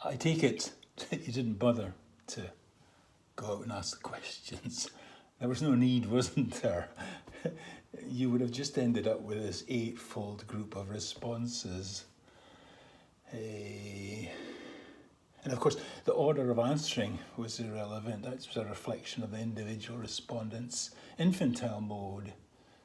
I take it you didn't bother to go out and ask the questions. There was no need, wasn't there? You would have just ended up with this eightfold group of responses. And of course, the order of answering was irrelevant. That was a reflection of the individual respondent's infantile mode.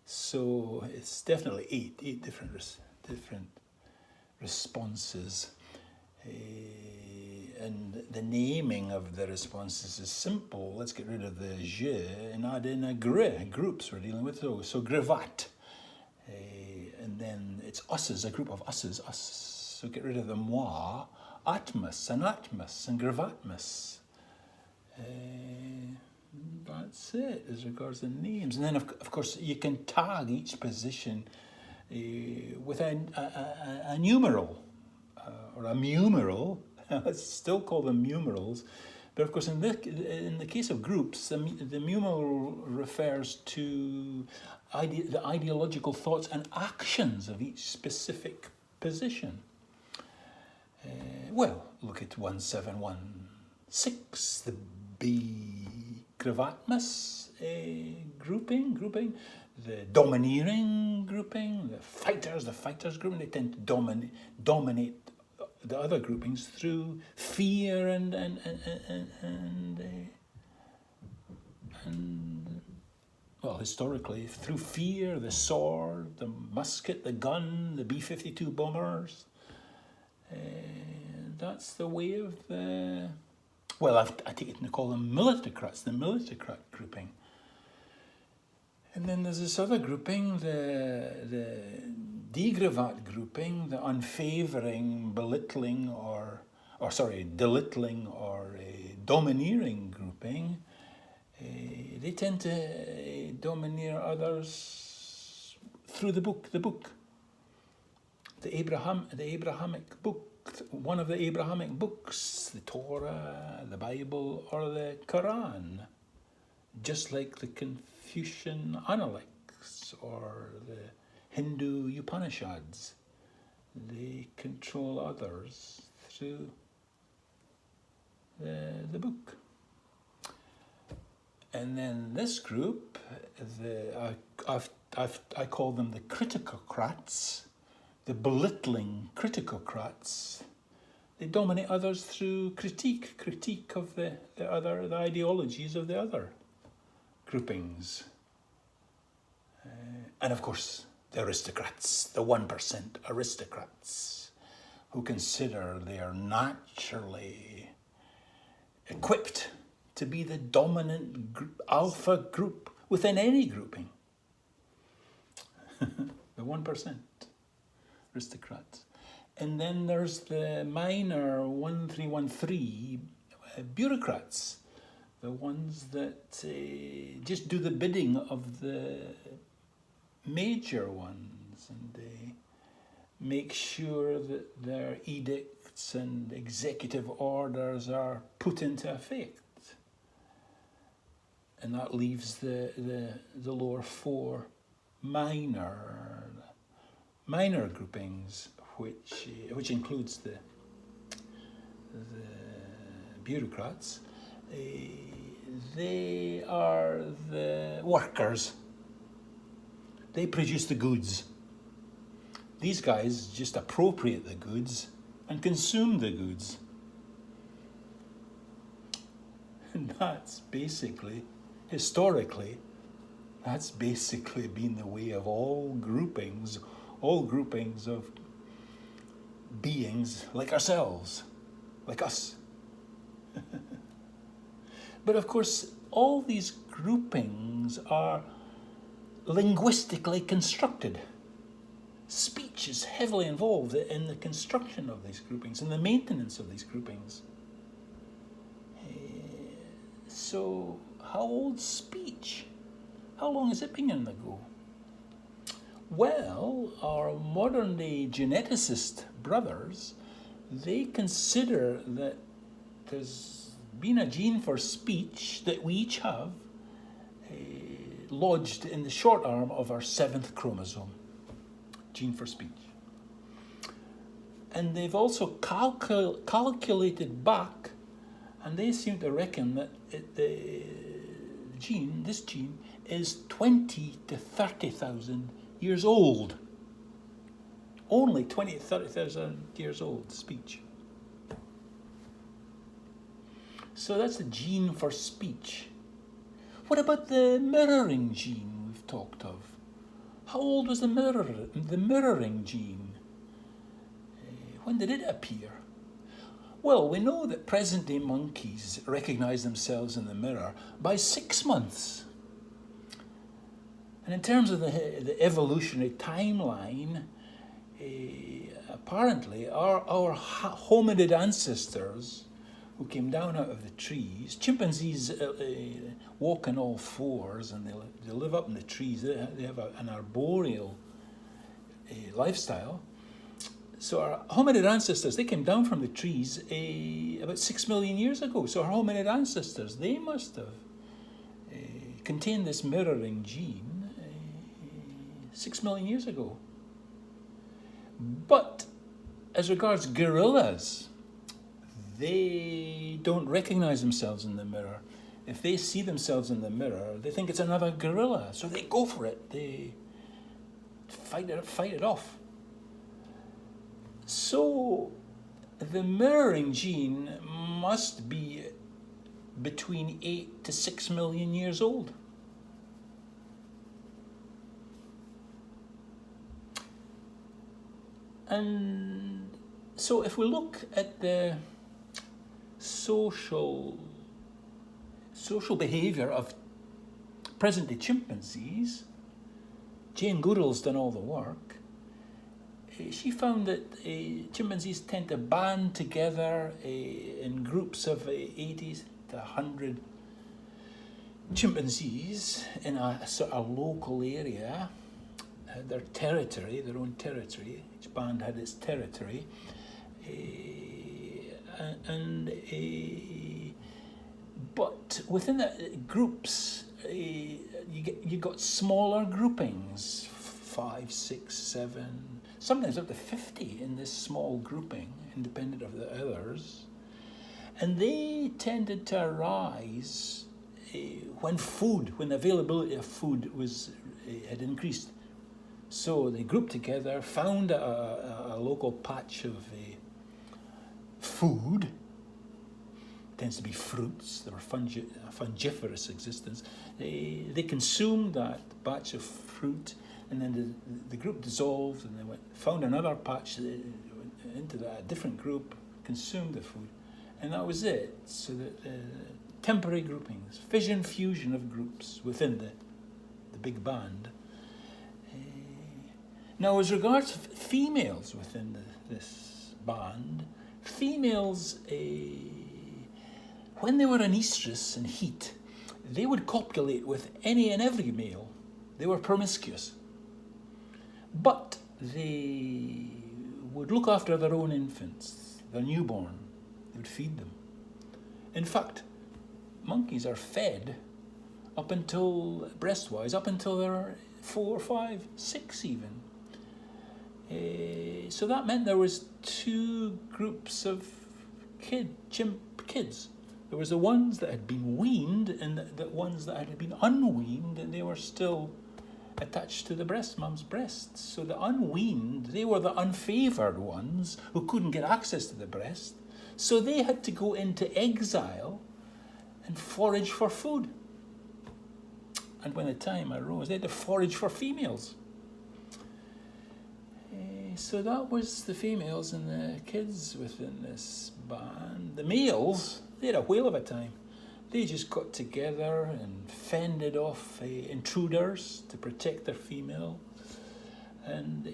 So it's definitely eight different responses. And the naming of the responses is simple. Let's get rid of the je and add in a groups we're dealing with those. So gravat. And then it's us's, a group of us's, us. So get rid of the moi, atmos and gravatmus. That's it as regards the names. And then of course you can tag each position with a numeral or a numeral. Let's still call them numerals, but of course in the case of groups, the numeral refers to the ideological thoughts and actions of each specific position. Well, look at 1716, the B gravatmus grouping, the domineering grouping, the fighters grouping. They tend to dominate the other groupings through fear and well, historically through fear, the sword, the musket, the gun, the B-52 bombers. That's the way of the, well, I take it to call them militocrats, the militocrat grouping. And then there's this other grouping, the degravat grouping, the unfavoring, belittling belittling or domineering grouping. They tend to domineer others through the book, the Abrahamic book, one of the Abrahamic books, the Torah, the Bible, or the Quran, just like the Confucian Analects or the Hindu Upanishads. They control others through the book. And then this group, I call them the criticocrats, the belittling criticocrats. They dominate others through critique of the ideologies of the other groupings. And of course, the aristocrats, the 1% aristocrats, who consider they are naturally equipped to be the dominant alpha group within any grouping. The 1% aristocrats. And then there's the minor 1313 bureaucrats, the ones that just do the bidding of the major ones, and they make sure that their edicts and executive orders are put into effect. And that leaves the lower four minor groupings, which includes the bureaucrats. They are the workers. They produce the goods. These guys just appropriate the goods and consume the goods. And that's basically, historically, that's basically been the way of all groupings of beings like ourselves, like us. But of course, all these groupings are linguistically constructed. Speech is heavily involved in the construction of these groupings and the maintenance of these groupings. So, how old's speech? How long has it been in the go? Well, our modern day geneticist brothers, they consider that there's been a gene for speech that we each have lodged in the short arm of our 7th chromosome. Gene for speech. And they've also calculated back, and they seem to reckon that this gene is 20 to 30,000 years old. Only 20 to 30,000 years old, speech. So that's the gene for speech. What about the mirroring gene we've talked of? How old was the mirroring gene? When did it appear? Well, we know that present-day monkeys recognize themselves in the mirror by 6 months. And in terms of the evolutionary timeline, apparently our hominid ancestors who came down out of the trees, chimpanzees walk on all fours and they live up in the trees. They have an arboreal lifestyle. So our hominid ancestors, they came down from the trees about 6 million years ago. So our hominid ancestors, they must have contained this mirroring gene 6 million years ago. But as regards gorillas, they don't recognize themselves in the mirror. If they see themselves in the mirror, they think it's another gorilla. So they go for it. They fight it off. So the mirroring gene must be between 8 to 6 million years old. And so if we look at the social behavior of present-day chimpanzees, Jane Goodall's done all the work. She found that chimpanzees tend to band together in groups of 80 to 100 chimpanzees in a sort of local area, their own territory. Each band had its territory. But within the groups, you got smaller groupings, 5, 6, 7, sometimes up to 50 in this small grouping, independent of the others. And they tended to arise when the availability of food had increased. So they grouped together, found a local patch of food. It tends to be fruits. They were fungiferous existence. They consumed that batch of fruit, and then the group dissolved, and they found another patch into a different group, consumed the food, and that was it. So the temporary groupings, fusion of groups within the big band. Now, as regards females within this band, females, when they were in estrus and heat, they would copulate with any and every male. They were promiscuous. But they would look after their own infants, their newborn. They would feed them. In fact, monkeys are fed up until, breast-wise, up until they're 4, 5, 6 even. So that meant there was 2 groups of chimp kids. There was the ones that had been weaned and the ones that had been unweaned, and they were still attached to the mom's breast. So the unweaned, they were the unfavored ones who couldn't get access to the breast. So they had to go into exile and forage for food. And when the time arose, they had to forage for females. So that was the females and the kids within this band. The males, they had a whale of a time. They just got together and fended off intruders to protect their female. And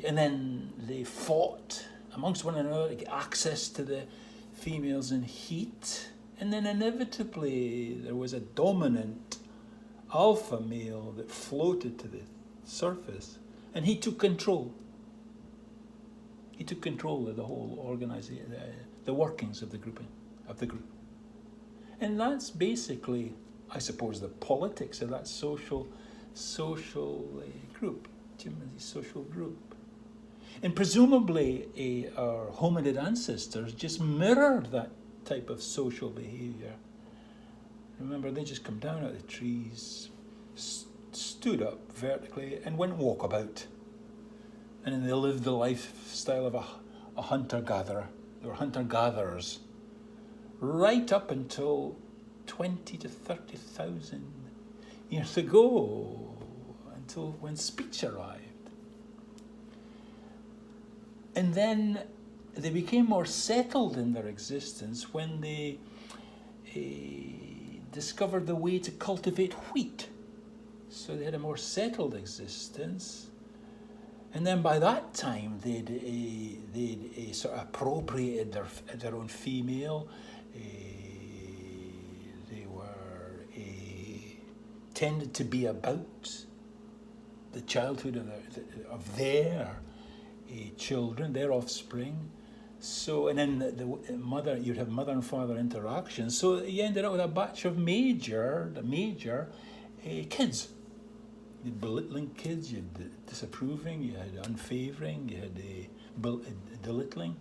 then they fought amongst one another to get access to the females in heat. And then inevitably there was a dominant alpha male that floated to the surface, and he took control. He took control of the whole organization, the workings of the group. And that's basically, I suppose, the politics of that social group, chimpanzee social group. And presumably our hominid ancestors just mirrored that type of social behavior. Remember, they just come down out of the trees, stood up vertically, and went walkabout. And then they lived the lifestyle of a hunter-gatherer. They were hunter-gatherers right up until 20 to 30,000 years ago, until when speech arrived. And then they became more settled in their existence when they discovered the way to cultivate wheat. So they had a more settled existence. And then by that time, they'd sort of appropriated their own female. They were tended to be about the childhood of their children, their offspring. So, and then you'd have mother and father interaction. So you ended up with a batch of major kids. You had belittling kids, you had disapproving, you had unfavoring, you had belittling.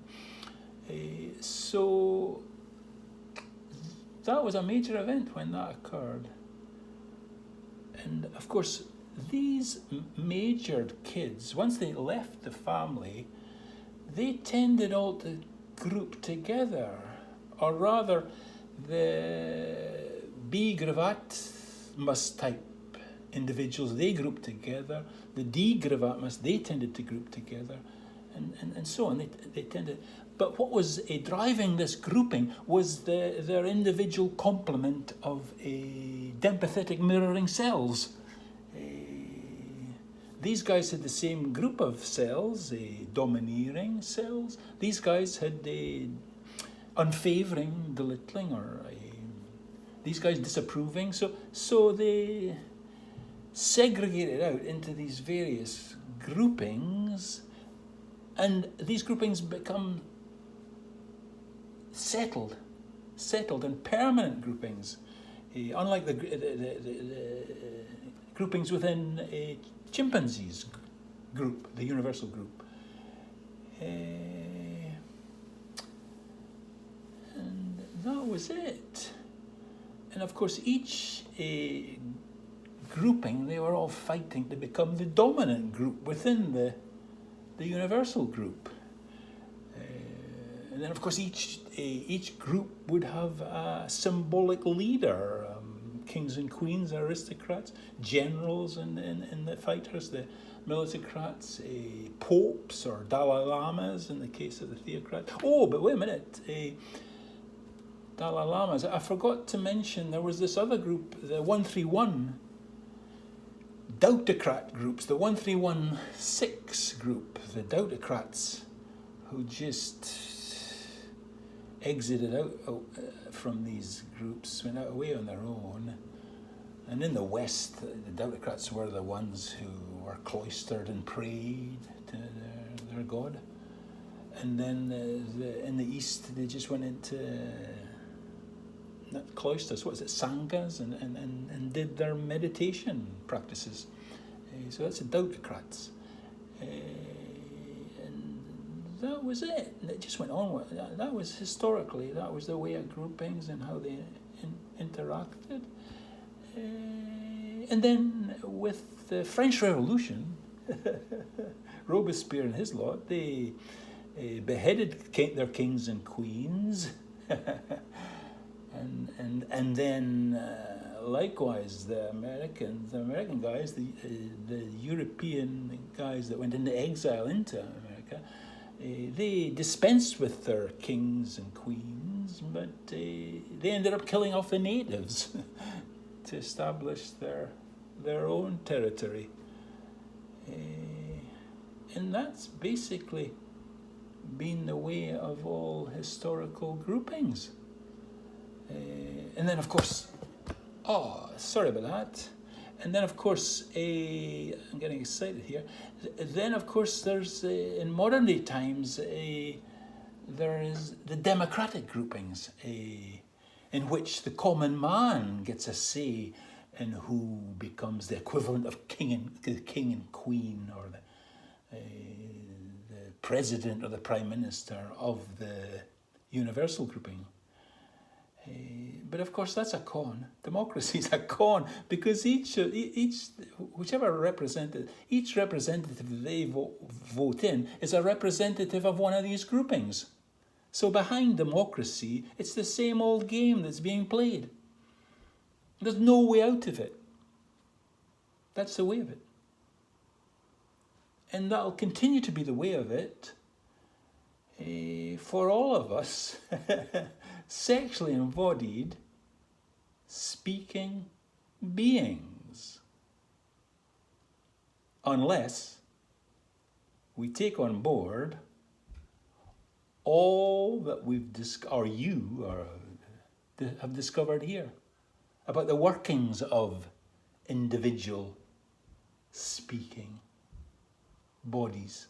So that was a major event when that occurred. And of course, these majored kids, once they left the family, they tended all to group together, or rather, the B. gravatmus type individuals, they grouped together. The D. gravatmus, they tended to group together, and so on. They tended. But what was driving this grouping was their individual complement of dempathetic mirroring cells. These guys had the same group of cells, domineering cells. These guys had unfavoring, belittling, or these guys disapproving. So they segregated out into these various groupings, and these groupings become settled and permanent groupings, unlike the groupings within chimpanzees group, the universal group. And that was it. And of course, each grouping, they were all fighting to become the dominant group within the universal group. And then, of course, each group would have a symbolic leader. Kings and queens, aristocrats, generals and the fighters, the militocrats, popes or Dalai Lamas in the case of the theocrats. Oh, but wait a minute, Dalai Lamas. I forgot to mention there was this other group, the 131 Doubtocrat groups, the 1316 group, the Doubtocrats, who just exited out from these groups, went out away on their own. And in the West, the Doubtocrats were the ones who were cloistered and prayed to their god. And then in the East, they just went into not cloisters, what is it, sanghas, and did their meditation practices. So that's the Doubtocrats. That was it. And it just went on. That was historically, that was the way of groupings and how they interacted. And then with the French Revolution, Robespierre and his lot, they beheaded their kings and queens. and then likewise the American guys, the European guys that went into exile into America, they dispensed with their kings and queens, but they ended up killing off the natives to establish their own territory. And that's basically been the way of all historical groupings. And then, of course, sorry about that. And then, of course, I'm getting excited here. Then, of course, there's, in modern day times, there is the democratic groupings, in which the common man gets a say in who becomes the equivalent of king and queen, or the president or the prime minister of the universal grouping. But of course, that's a con. Democracy is a con because each representative they vote in is a representative of one of these groupings. So behind democracy, it's the same old game that's being played. There's no way out of it. That's the way of it. And that'll continue to be the way of it for all of us sexually embodied, speaking beings. Unless we take on board all that have discovered here about the workings of individual speaking bodies.